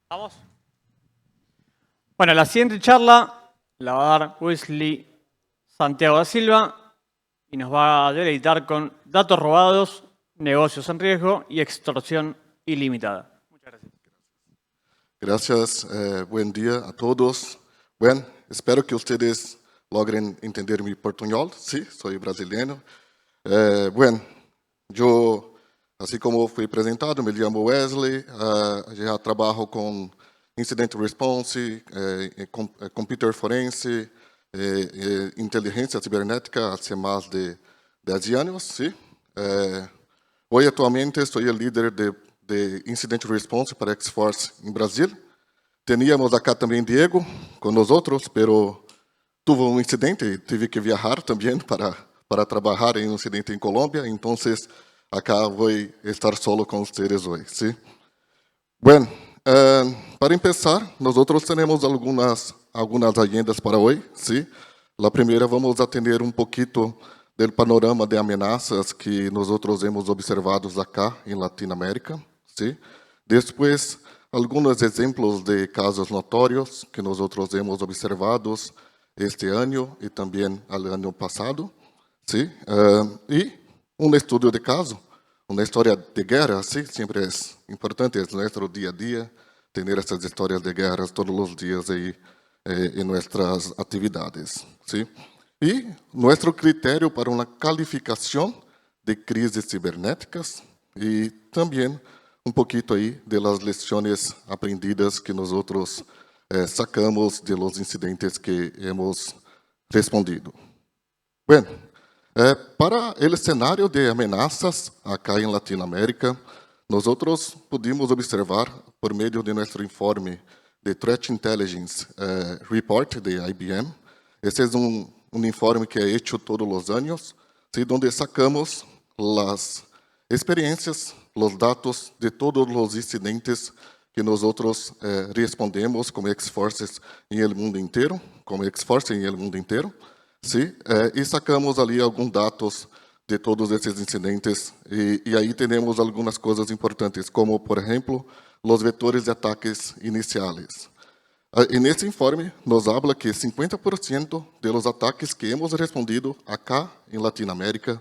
¿Vamos? Bueno, la siguiente charla la va a dar Wesley Santiago da Silva y nos va a deleitar con datos robados, negocios en riesgo y extorsión ilimitada. Muchas gracias. Gracias, buen día a todos. Bueno, espero que ustedes logren entender mi portuñol. Sí, soy brasileño. Bueno, yo, así como fui presentado, me llamo Wesley, já trabalho com Incident Response, Computer Forense, inteligência cibernética há mais de 10 anos. Sí. Hoje, atualmente, sou o líder de Incident Response para X-Force em Brasil. Teníamos acá também Diego com nós outros, pero tuve um incidente e tive que viajar também para trabalhar em um incidente em Colômbia. Então, acá vou estar solo com vocês hoje. ¿Sí? Bueno, para empezar, nós temos algumas agendas para hoje. ¿Sí? A primeira, vamos atender um pouquinho do panorama de ameaças que nós hemos observado acá em Latinoamérica. ¿Sí? Depois, alguns exemplos de casos notórios que nós hemos observado este ano e também no ano passado. ¿Sí? E um estudo de caso, uma história de guerra, ¿sí? Sempre é importante, é nosso dia a dia, ter essas histórias de guerras todos os dias aí em nossas atividades. ¿Sí? E nosso critério para uma calificação de crises cibernéticas e também um pouquinho aí de las lições aprendidas que nós sacamos de los incidentes que hemos respondido. Bueno, para o cenário de ameaças acá em Latinoamérica, nós pudimos observar por meio de nosso informe de Threat Intelligence Report de IBM. Esse é um informe que é feito todos os anos, onde sacamos as experiências, os dados de todos os incidentes que nós respondemos como X-Forces em el mundo inteiro, como X-Force em el mundo inteiro. ¿Sí? E sacamos ali alguns dados de todos esses incidentes e aí temos algumas coisas importantes, como, por exemplo, os vetores de ataques iniciais. E nesse informe nos habla que 50% de los ataques que hemos respondido acá em Latinoamérica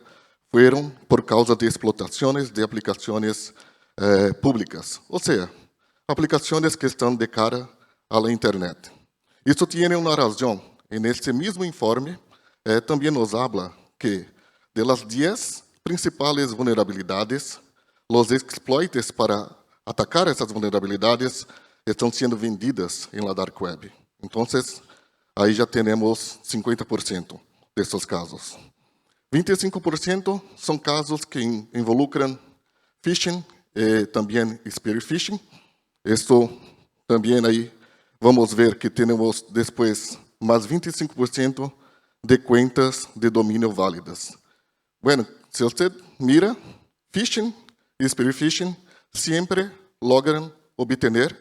foram por causa de explotações de aplicações públicas, ou seja, aplicações que estão de cara à internet. Isso tem uma razão. E nesse mesmo informe também nos habla que de las 10 principais vulnerabilidades, os exploits para atacar essas vulnerabilidades estão sendo vendidas em la dark web. Então, aí já temos 50% desses casos. 25% são casos que involucram phishing e também spear phishing. Isso também aí vamos ver que temos depois mais 25% de contas de domínio válidas. Bueno, se você mira, phishing e spear phishing sempre logran obter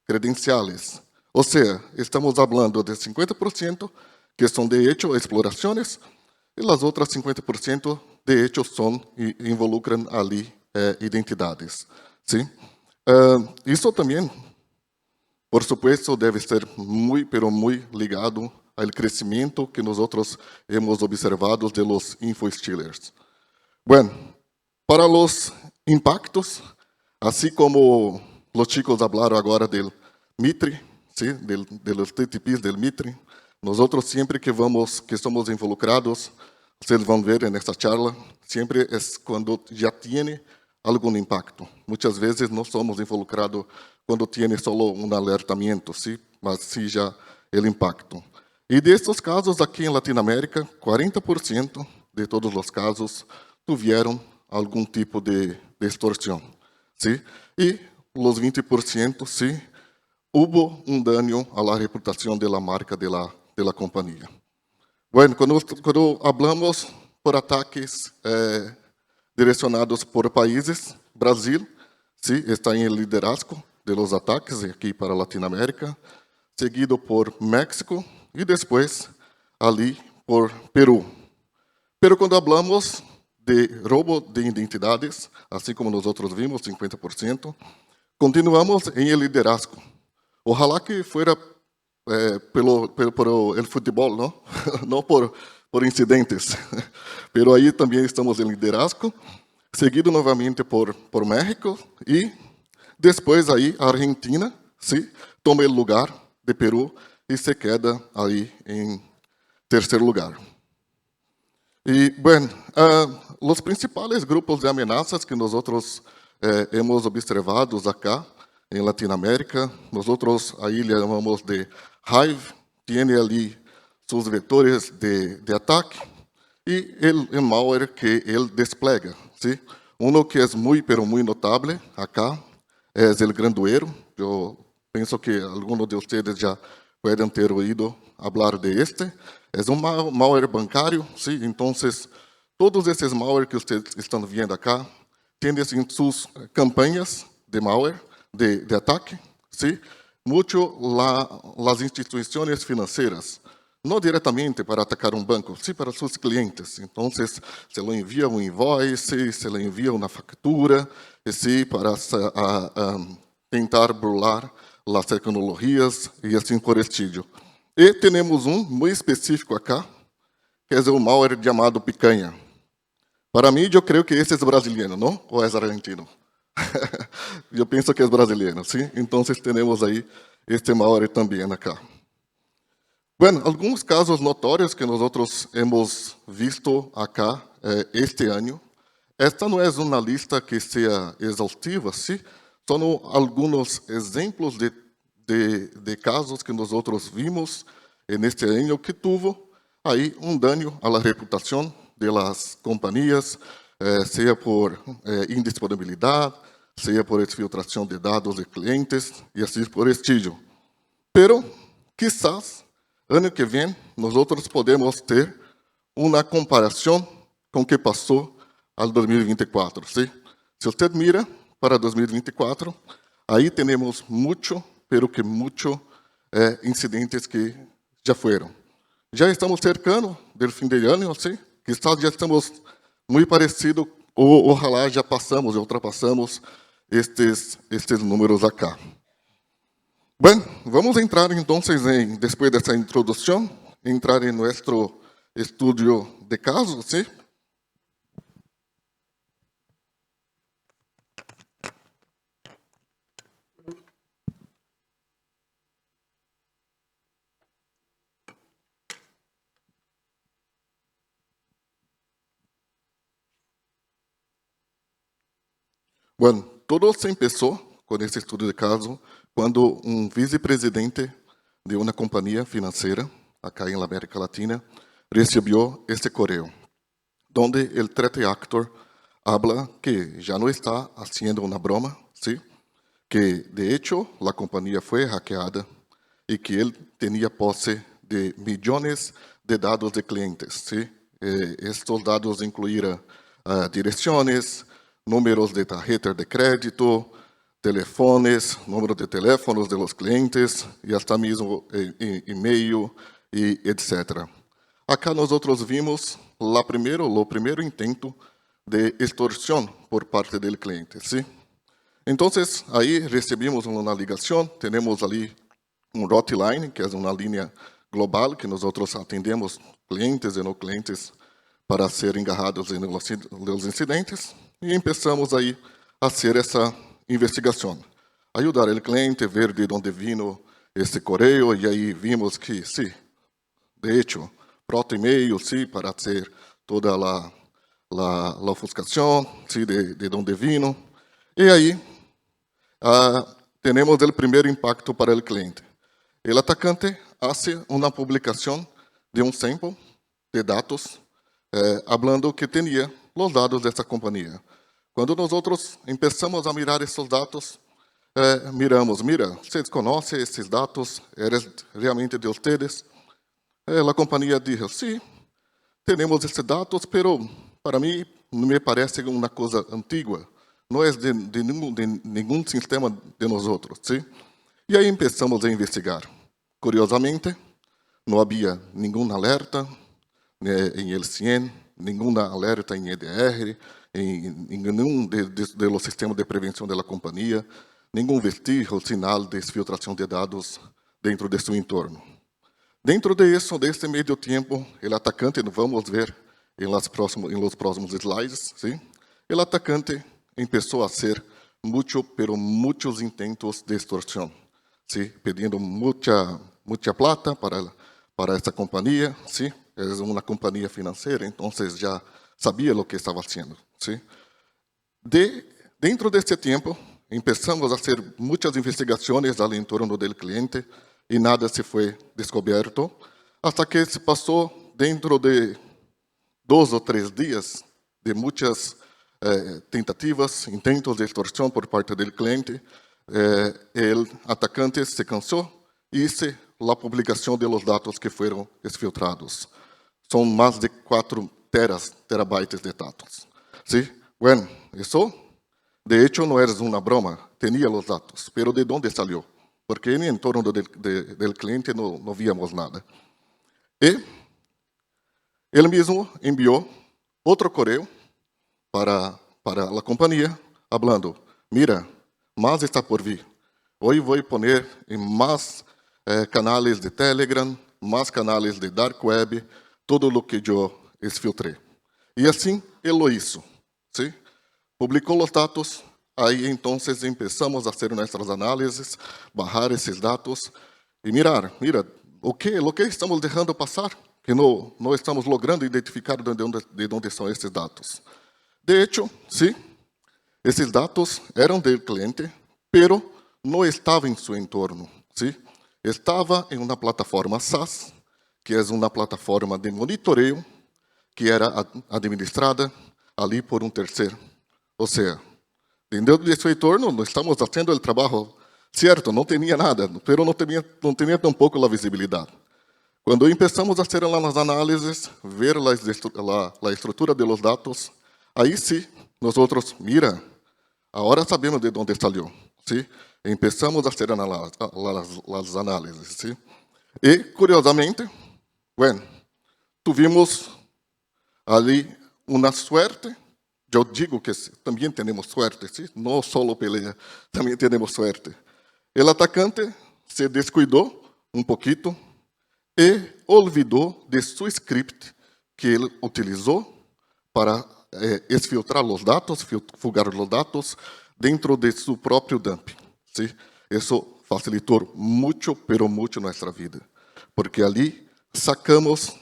credenciales. Ou seja, estamos falando de 50% que são de hecho explorações e as outras 50% de hecho involucram ali identidades. ¿Sí? Isso também, por supuesto, deve ser muito ligado ao crescimento que nós hemos observado de los infostealers. Bueno, para os impactos, assim como os chicos falaram agora do Mitre, ¿sí? de los TTPs del Mitre, nós sempre que somos involucrados, vocês vão ver nessa charla, sempre é quando já tem algum impacto. Muitas vezes não somos involucrados quando tem solo um alertamento, ¿sí? Mas sim já o impacto. E destes casos aqui em Latinoamérica, 40% de todos os casos tiveram algum tipo de extorsão. ¿Sí? E os 20%, sim, houve um dano à reputação da marca da companhia. Bueno, quando hablamos por ataques direcionados por países, Brasil, sim, está em liderazgo de los ataques aqui para Latinoamérica, seguido por México e depois ali por Peru. Pero quando hablamos de roubo de identidades, assim como nós vimos, 50%, continuamos em liderazgo. Ojalá que fuera por el fútbol, ¿no? No por incidentes. Pero ahí también estamos en liderazgo, seguido novamente por México y después ahí Argentina, sí, toma el lugar de Perú y se queda ahí en tercer lugar. Y bueno, los principales grupos de amenazas que nosotros hemos observado acá en Latinoamérica, nosotros ahí le llamamos de Hive, tiene ali sus vectores de ataque y el malware que él despliega, ¿sí? Uno que es muy, pero muy notable acá es el Granduero. Yo pienso que algunos de ustedes ya pueden ter oído hablar de este. Es un malware bancario, ¿sí? Entonces, todos esses malware que ustedes están viendo acá tienen en sus campañas de malware, de ataque, ¿sí? Mucho las instituciones financieras, no diretamente para atacar um banco, sim para seus clientes. Então, se le envia um invoice, se le envia uma factura, sim para tentar burlar as tecnologias e assim por estilo. E temos um muito específico acá, que é o malware chamado Picanha. Para mim, eu creio que esse é brasileiro, não? Ou é argentino? Eu penso que é brasileiro, sim? Então, temos aí este malware também acá. Bueno, alguns casos notórios que nós hemos visto acá este ano. Esta não é uma lista que seja exaustiva, sim? São alguns exemplos de casos que nós vimos neste ano que tuvo aí dano à reputação das companhias, seja por indisponibilidade, seja por exfiltração de dados de clientes e assim por estilo. Pero, quizás, ano que vem, nós podemos ter uma comparação com o que passou ao 2024. ¿Sí? Se você mira para 2024, aí temos muito, pero que muito incidentes que já foram. Já estamos cercando do fim de ano, ¿sí? Quizás já estamos muito parecidos, ou ojalá já passamos, já ultrapassamos estes números acá. Bueno, vamos entrar entonces, después de esta introducción, entrar en nuestro estudio de casos, ¿sí? Bueno, todo se empezó con este estudio de caso cuando un vicepresidente de una compañía financiera acá en la América Latina recibió este correo, donde el threat actor habla que ya no está haciendo una broma, ¿sí? Que de hecho la compañía fue hackeada y que él tenía pose de millones de datos de clientes, ¿sí? Estos datos incluían direcciones, números de tarjeta de crédito, telefones, número de teléfonos de los clientes e hasta mesmo e-mail e etc. Acá nós vimos o primeiro intento de extorsão por parte do cliente, ¿sí? Então, aí recebemos uma ligação, temos ali hotline, que é uma linha global que nós atendemos clientes e não clientes para serem agarrados nos incidentes e começamos aí a fazer essa investigação. Ajudar o cliente a ver de onde vino esse correio e aí vimos que, sim, de hecho, proto e-mail, sim, para fazer toda a ofuscação, sim, de onde vino. E aí temos o primeiro impacto para o cliente. O atacante hace uma publicação de um sample de dados, hablando que tinha os dados dessa companhia. Quando nós começamos a mirar esses dados, miramos, vocês conhecem esses dados? Eram realmente de vocês? A companhia disse, sim, temos esses dados, pero para mim me parece uma coisa antiga. Não é de nenhum sistema de nós, ¿sí? E aí começamos a investigar. Curiosamente, não havia nenhum alerta em L100, nenhuma alerta em EDR, em nenhum dos sistemas de prevenção da companhia. nenhum vestígio, sinal de exfiltração de dados dentro de seu entorno. Dentro de isso, deste meio tempo, o atacante, vamos ver em los próximos slides, ¿sí? O atacante começou a hacer muitos intentos de extorsão, ¿sí? Pedindo muita plata para essa companhia, ¿sí? É uma companhia financeira, então já sabia o que estava fazendo, ¿sí? Dentro deste tempo, começamos a fazer muitas investigações ao entorno do cliente e nada se foi descoberto, até que se passou dentro de 2 ou 3 dias de muitas tentativas, intentos de extorsão por parte do cliente, o atacante se cansou e hizo a publicação de los dados que foram exfiltrados. São mais de 4 terabytes de dados. ¿Sí? Bueno, isso, de hecho, não era uma broma, tinha os dados, pero ¿de onde saiu? Porque no entorno do cliente não víamos nada. E ele mesmo enviou outro correio para a companhia, falando: mira, mais está por vir. Hoje vou poner em mais canais de Telegram, mais canais de Dark Web, todo o que eu exfiltrei. E assim ele o hizo. ¿Sí? Publicou os dados, aí então começamos a fazer nossas análises, bajar esses dados e mirar, o que estamos deixando passar, que não estamos logrando identificar de onde são esses dados. De hecho, sim, esses dados eram do cliente, pero não estavam em seu entorno, sim? Estava em uma plataforma SaaS, que é uma plataforma de monitoreio, que era administrada ali por um terceiro. Ou seja, dentro de seu entorno, não estamos fazendo o trabalho certo, não tinha nada, pero não tinha tampouco a visibilidade. Quando começamos a fazer as análises, ver a estrutura de los dados, aí sim, nós mira, agora sabemos de onde saiu, sim? Começamos a fazer as análises, sim? E, curiosamente, bueno, tivemos ali uma suerte. Eu digo que também temos suerte, sim? Não só pelea, também temos suerte. O atacante se descuidou um pouquinho e olvidou de seu script que ele utilizou para exfiltrar os dados, fugar os dados dentro de seu próprio dump. ¿Sí? Isso facilitou muito, pero muito nossa vida, porque ali sacamos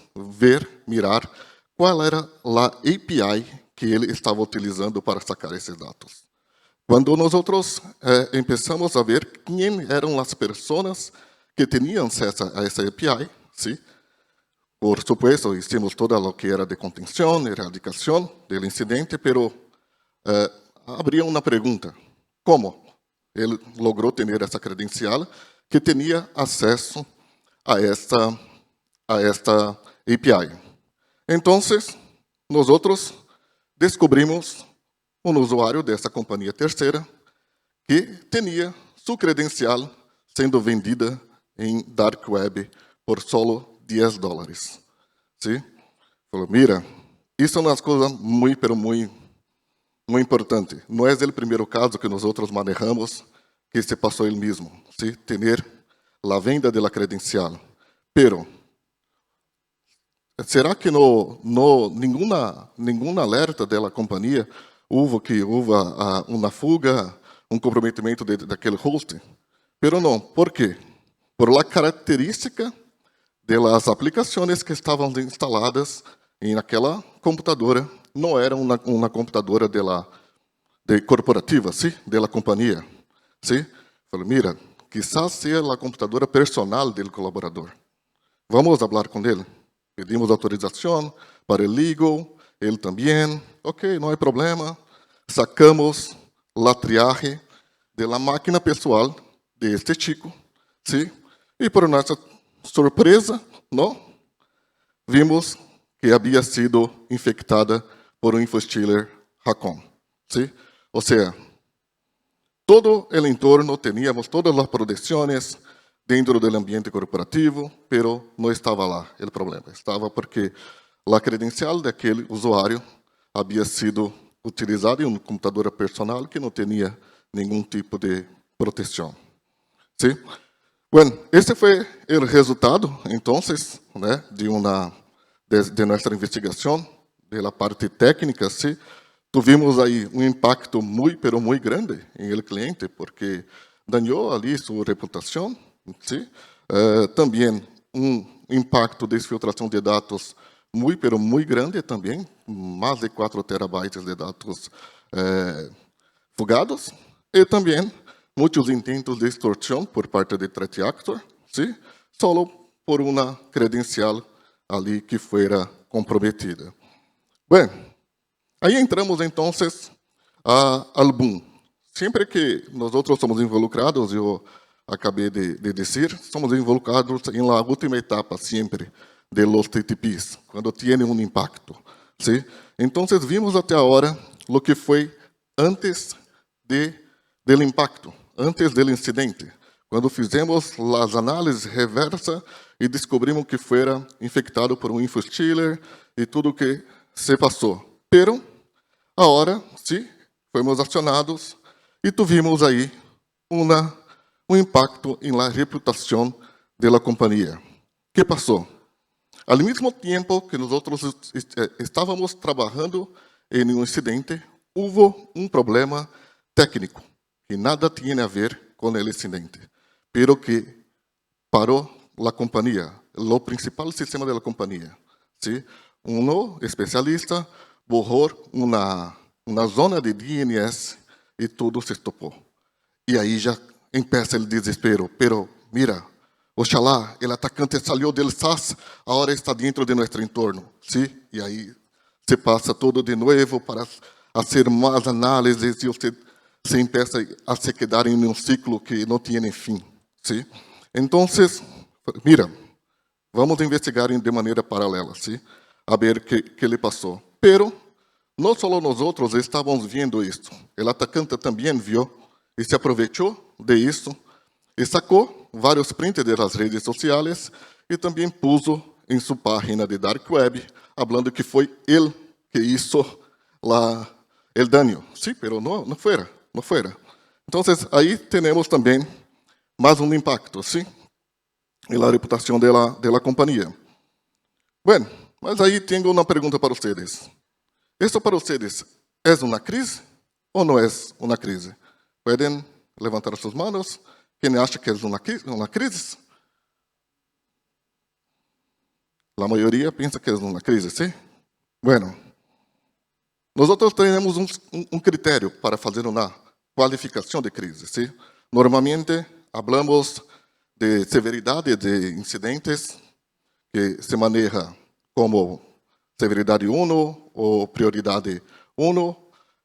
mirar qual era a API que ele estava utilizando para sacar esses dados. Quando nós começamos a ver quem eram as pessoas que tinham acesso a essa API, ¿sí? Por supuesto, hicimos toda lo que era de contenção, erradicação do incidente, pero habría uma pergunta: como ele logrou ter essa credencial que tinha acesso a esta API? Então, nós descobrimos um usuário dessa companhia terceira que tinha sua credencial sendo vendida em Dark Web por solo $10. ¿Sí? Falou: mira, isso é uma coisa muito importante. Não é o primeiro caso que nós manejamos que se passou ele mesmo, ¿sí? Ter a venda da credencial. Pero, será que nenhuma alerta da companhia houve uma fuga, comprometimento daquele host? Pero não. Por quê? Por la característica das aplicações que estavam instaladas naquela computadora. Não era uma computadora corporativa, ¿sí? Da companhia, ¿sí? Falei: mira, quizás seja a computadora personal do colaborador. Vamos falar com ele. Pedimos autorização para o legal, ele também. Ok, não há problema. Sacamos a triagem da máquina pessoal deste chico, ¿sí? E por nossa surpresa, não, vimos que havia sido infectada por um infostealer Raccoon, ¿sí? Ou seja, todo o entorno, teníamos todas as proteções dentro do ambiente corporativo, pero não estava lá o problema. Estava porque a credencial daquele usuário havia sido utilizada em uma computadora personal que não tinha nenhum tipo de protección. ¿Sí? Bueno, ese fue el resultado, entonces, ¿no? de nuestra investigación, de la parte técnica, ¿sí? Tuvimos ahí un impacto pero muy grande en el cliente, porque dañó ali su reputación, ¿sí? También un impacto de filtração de dados pero muy grande também, mais de 4 terabytes de dados fugados, e também muitos intentos de extorsão por parte de threat actor, ¿sí? Solo por uma credencial ali que fuera comprometida. Bueno, aí entramos entonces al boom. Sempre que nós somos involucrados, eu acabei de dizer, somos involucrados em la última etapa sempre de los TTPs, quando tem um impacto, ¿sí? Então, vimos até agora o que foi antes del impacto, antes del incidente, quando fizemos as análises reversa e descobrimos que fuera infectado por um infostealer e tudo que se passou. Pero, agora, sim, fomos acionados e tuvimos aí um impacto em la reputação da companhia. Que passou? Al mesmo tempo que nós estávamos trabalhando em um incidente, houve um problema técnico que nada tinha a ver com o incidente, pero que parou a companhia, o principal sistema da companhia. ¿Sí? Um especialista borrou uma zona de DNS e tudo se estopou. E aí já começa o desespero. Pero, mira, oxalá, o atacante saiu del SAS, agora está dentro de nosso entorno. ¿Sí? E aí se passa todo de novo para fazer mais análises e você se começa a se quedar em um ciclo que não tem fim. ¿Sí? Então, mira, vamos investigar de maneira paralela, ¿sí? A ver que lhe passou. Pero, não só nós estávamos vendo isso. O atacante também viu e se aproveitou de isso e sacou vários prints das redes sociais e também puso em sua página de Dark Web, falando que foi ele que hizo el daño. Sí, pero no fuera. Entonces, aí temos também mais um impacto, ¿sí? En la reputação de la companhia. Bueno, mas aí tenho uma pergunta para vocês. ¿Esto para ustedes es una crisis o no es una crisis? ¿Pueden levantar sus manos? ¿Quién acha que es una crisis? La mayoría piensa que es una crisis, ¿sí? Bueno, nosotros tenemos un criterio para hacer una cualificación de crisis, ¿sí? Normalmente hablamos de severidad de incidentes que se maneja como severidade 1 ou prioridade 1,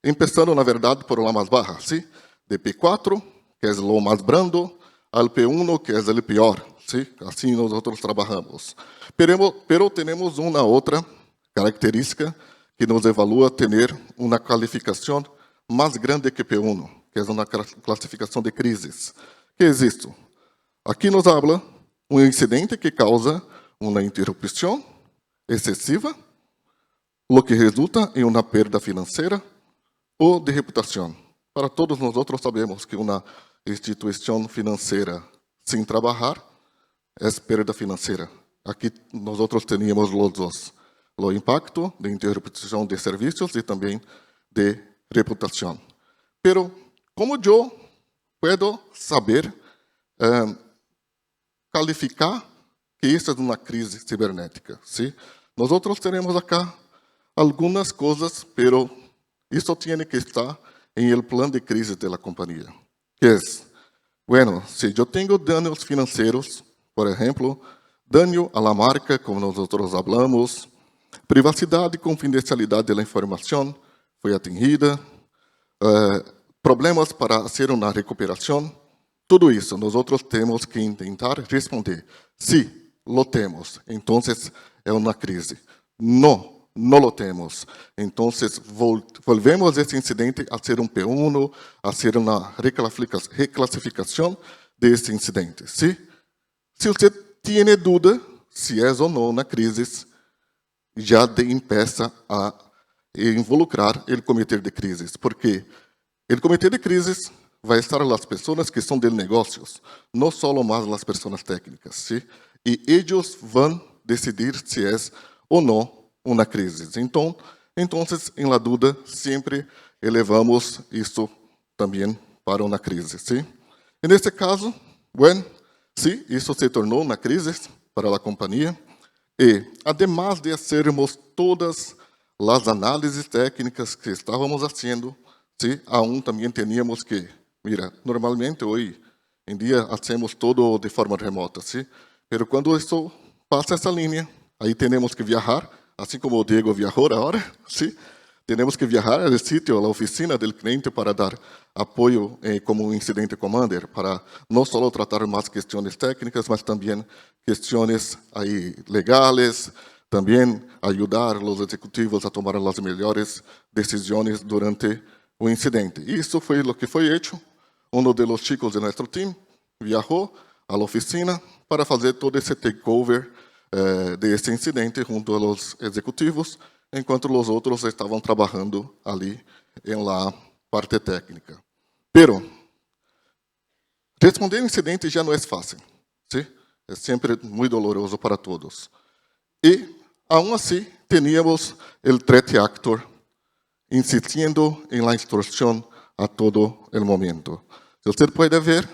empezando, na verdade, por la mais baja, ¿sí? De P4, que é lo mais brando, al P1, que é o pior, ¿sí? Assim nós trabalhamos. Pero temos uma outra característica que nos evalua ter uma qualificação mais grande que P1, que é uma classificação de crises. Que é isso? Aqui nos habla um incidente que causa uma interrupção excessiva, o que resulta em uma perda financeira ou de reputação. Para todos nós sabemos que uma instituição financeira sem trabalhar é perda financeira. Aqui nós teníamos os dois, o impacto de interrupção de serviços e também de reputação. Pero como eu puedo saber calificar que isso é uma crise cibernética? ¿Sí? Nós teremos acá algumas coisas, pero isso tem que estar em el plano de crise da companhia. Que é, bueno, se eu tenho danos financeiros, por exemplo, dano a la marca, como nós hablamos, privacidade e confidencialidade da informação foi atingida, problemas para fazer uma recuperação, tudo isso nós temos que tentar responder. Se lo temos, então é uma crise. Não lo temos. Então, volvemos esse incidente a ser um P1, a ser uma reclassificação desse incidente. ¿Sí? Se você tem dúvida se é ou não uma crise, já começa a involucrar o comitê de crises, porque o comitê de crises vai estar as pessoas que são de negócios, não só mais as pessoas técnicas, ¿sí? E eles vão decidir se é ou não uma crise. Então, em la dúvida, sempre elevamos isso também para uma crise, ¿sí? Neste caso, bueno, sí, isso se tornou uma crise para a companhia. E, además de fazermos todas as análises técnicas que estávamos fazendo, ¿sí? Aún também teníamos que, mira, normalmente hoje em dia fazemos todo de forma remota, ¿sí? Pero quando isso passa essa linha, aí temos que viajar, assim como o Diego viajou agora, ¿sí? Temos que viajar ao sítio, à oficina do cliente para dar apoio como um incidente commander, para não só tratar mais questões técnicas, mas também questões aí legais, também ajudar os executivos a tomar as melhores decisões durante o incidente. Isso foi o que foi feito. Um dos chicos de nosso time viajou à oficina para fazer todo esse takeover desse incidente junto aos executivos, enquanto os outros estavam trabalhando ali em la parte técnica. Pero responder incidente já não é fácil, ¿sí? É sempre muito doloroso para todos. E, aún assim, teníamos o threat actor insistindo em la instrução a todo o momento. Se você pode ver,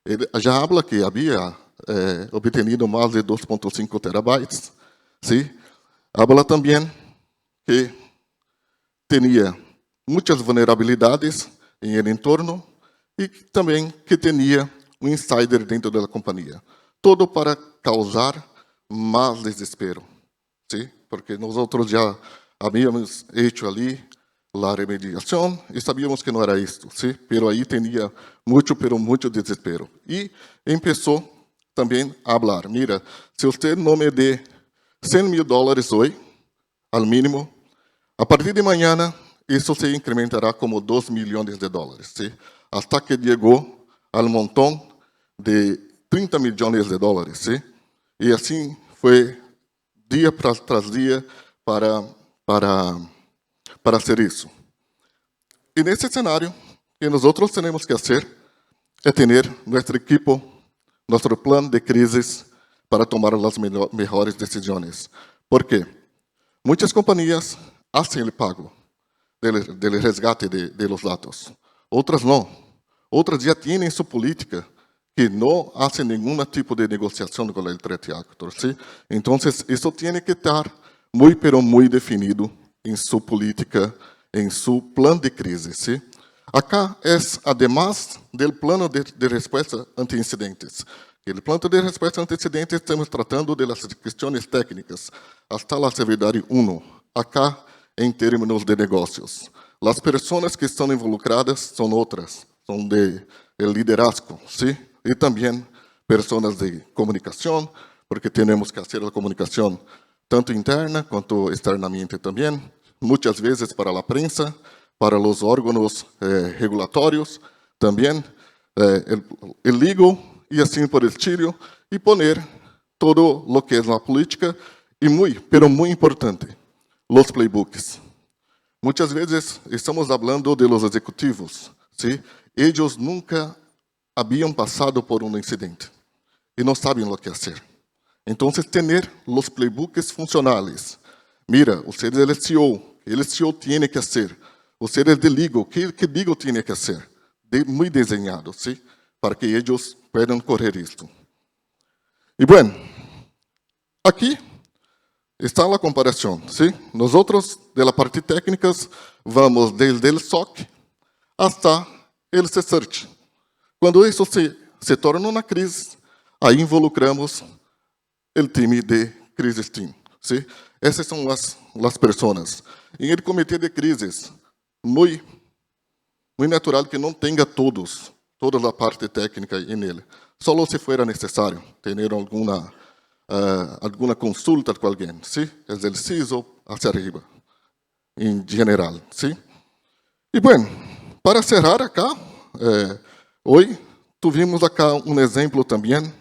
ele já habla que havia obtenido mais de 2.5 terabytes, ¿sí? Habla também que tinha muitas vulnerabilidades em el entorno e também que tinha um insider dentro da companhia. Todo para causar mais desespero, ¿sí? Porque nós já havíamos feito ali a remediação e sabíamos que não era isto, ¿sí? Pero aí tinha muito desespero. E começou também a falar, mira, se você não me dê $100,000 hoje, al mínimo, a partir de mañana, isso se incrementará como $2 milhões, ¿sí? Hasta que chegou al montón de $30 milhões, ¿sí? E assim foi dia tras dia para fazer isso. E nesse cenário, o que nós temos que fazer é ter nosso equipo, nosso plano de crises para tomar as melhores decisões. Por quê? Muitas companhias fazem o pago do resgate de los dados. Outras não. Outras já têm sua política que não fazem nenhum tipo de negociação com o threat actor, ¿sí? Então, isso tem que estar muito definido em sua política, em seu plano de crise, ¿sí? Acá é, además do plano de resposta ante incidentes. O plano de resposta ante incidentes estamos tratando das questões técnicas, hasta a severidade 1, acá em termos de negócios. As pessoas que estão involucradas são outras, são de liderazgo, ¿sí? E também pessoas de comunicação, porque temos que fazer a comunicação tanto interna quanto externamente também, muitas vezes para a prensa, para os órgãos regulatórios, também o legal e assim por el estilo, e poner todo lo que é a política e pero muito importante, los playbooks. Muitas vezes estamos falando de los executivos, ¿sí? Eles nunca haviam passado por um incidente e não sabem o que fazer. Então, ter os playbooks funcionais. Mira, você é o CEO tem que fazer. Você é de legal, que legal tem que fazer? Muito desenhado, ¿sí? Para que eles puedan correr isto. E, bueno, aqui está a comparação, ¿sí? Nós, de la parte técnica, vamos desde o SOC hasta o search. Quando isso se torna uma crise, aí involucramos o time de crisis team, ¿sí? Essas são as pessoas. Em el comitê de crises, muito natural que não tenha toda a parte técnica em ele. Só se for necessário ter alguma consulta com alguém, ¿sí? É o CISO hacia arriba, em geral, ¿sí? E, bueno, para cerrar acá, hoje tivemos acá um exemplo também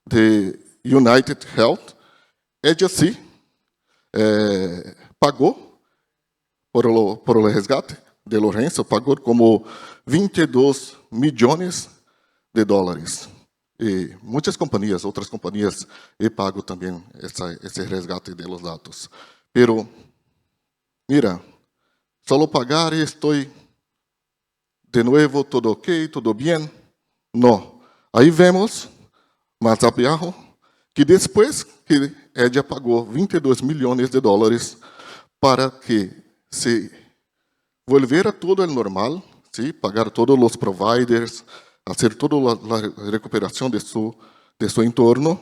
de United Health. Ella sí pagou por o resgate de Lourenço, pagou como 22 millones de dólares. E muitas companhias, outras companhias, he pago também esse resgate de los dados. Pero, mira, solo pagar e estou de novo, tudo ok, tudo bem? Não. Aí vemos, mais abaixo, que depois que Edia pagou 22 milhões de dólares para que se volviera todo el normal, ¿sí? Pagar todos los providers, hacer toda la recuperación de su entorno,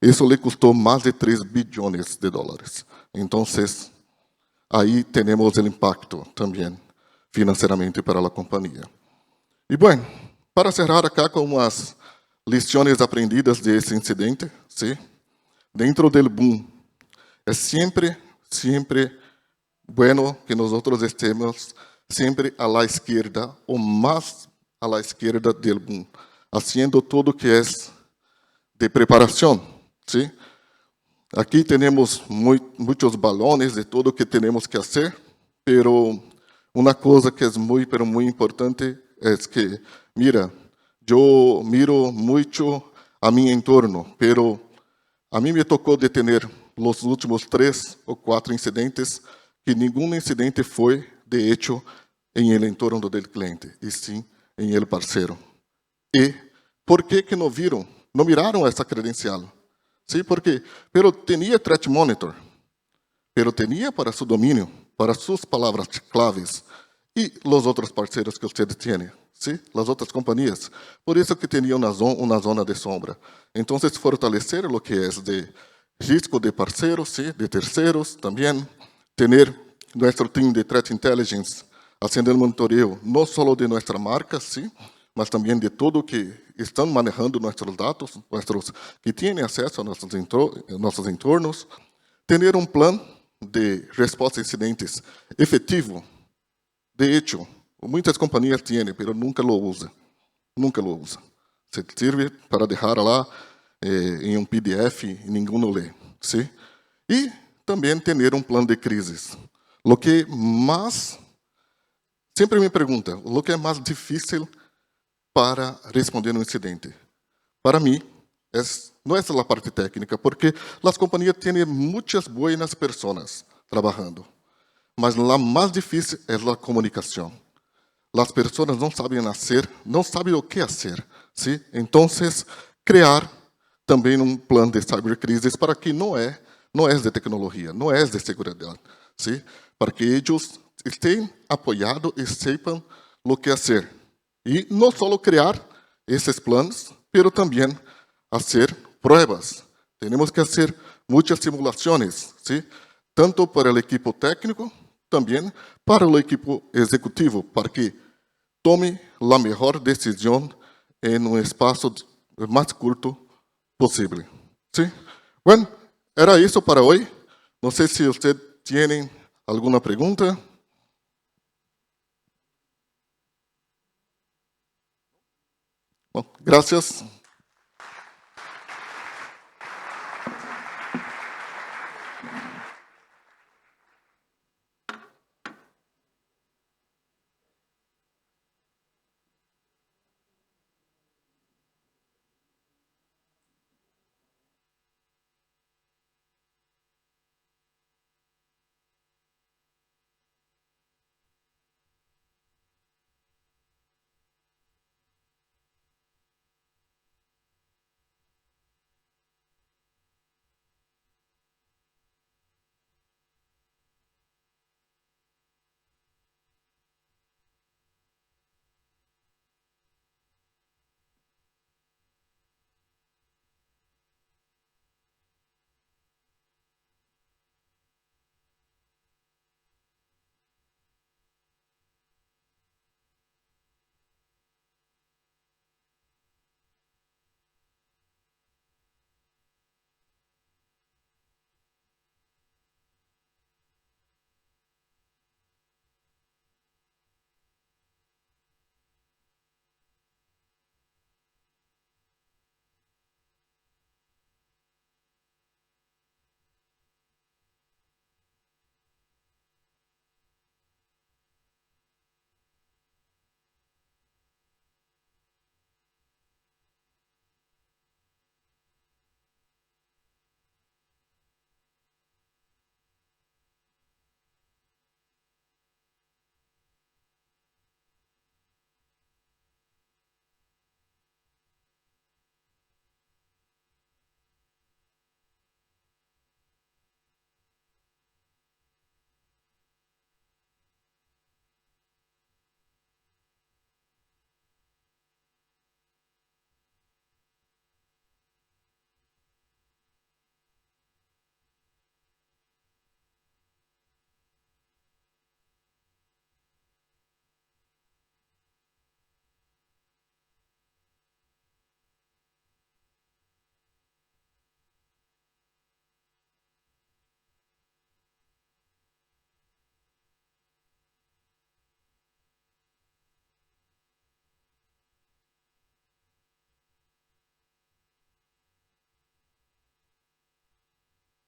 eso le costó más de 3 billones de dólares. Entonces, ahí tenemos el impacto también financieramente para la compañía. Y bueno, para cerrar acá con unas lições aprendidas de esse incidente, ¿sí? Dentro del boom, es siempre bueno que nosotros estemos sempre a la izquierda ou mais a la izquierda del boom, haciendo todo que é de preparação, ¿sí? Aqui temos muitos balones de todo que temos que fazer, pero uma coisa que é muito importante é que, mira, eu miro muito a meu entorno, pero a mim me tocou de ter os últimos 3 ou 4 incidentes que nenhum incidente foi, de hecho, em el entorno do cliente, e sim em el parceiro. E por que não viram? Não miraram essa credencial? Sim, porque, pero tinha threat monitor, pero tinha para seu domínio, para suas palavras claves e os outros parceiros que vocês têm, sim, as outras companhias. Por isso que tinha uma zona de sombra. Então, fortalecer o que é de risco de parceiros, sim, de terceiros, também ter nosso team de threat intelligence haciendo el monitoreo no solo de nuestra marca, sí, mas también de todo que están manejando nuestros datos, nuestros que tienen acceso a nuestros entornos, tener un plan de respuesta a incidentes efectivo. De hecho, muchas compañías tienen, pero nunca lo usan. Nunca lo usan. Se sirve para dejar lá em um PDF e ninguém lê, ¿sí? E também ter um plano de crises. Lo que mais sempre me pergunta, o que é mais difícil para responder um incidente? Para mim, não é a parte técnica, porque as companhias têm muitas boas pessoas trabalhando, mas a mais difícil é a comunicação. As pessoas não sabem fazer, não sabem o que fazer, ¿sí? Então, criar também um plano de cybercrises para que não é de tecnologia, não é de segurança, ¿sí? Para que eles estejam apoiados e sepam o que fazer. E não só criar esses planos, mas também fazer pruebas. Temos que fazer muitas simulações, ¿sí? Tanto para o equipo técnico, também para o equipo executivo, para que tome a melhor decisão em um espaço mais curto possível. ¿Sí? Bueno, era isso para hoje. Não sei se vocês têm alguma pergunta. Bom, gracias.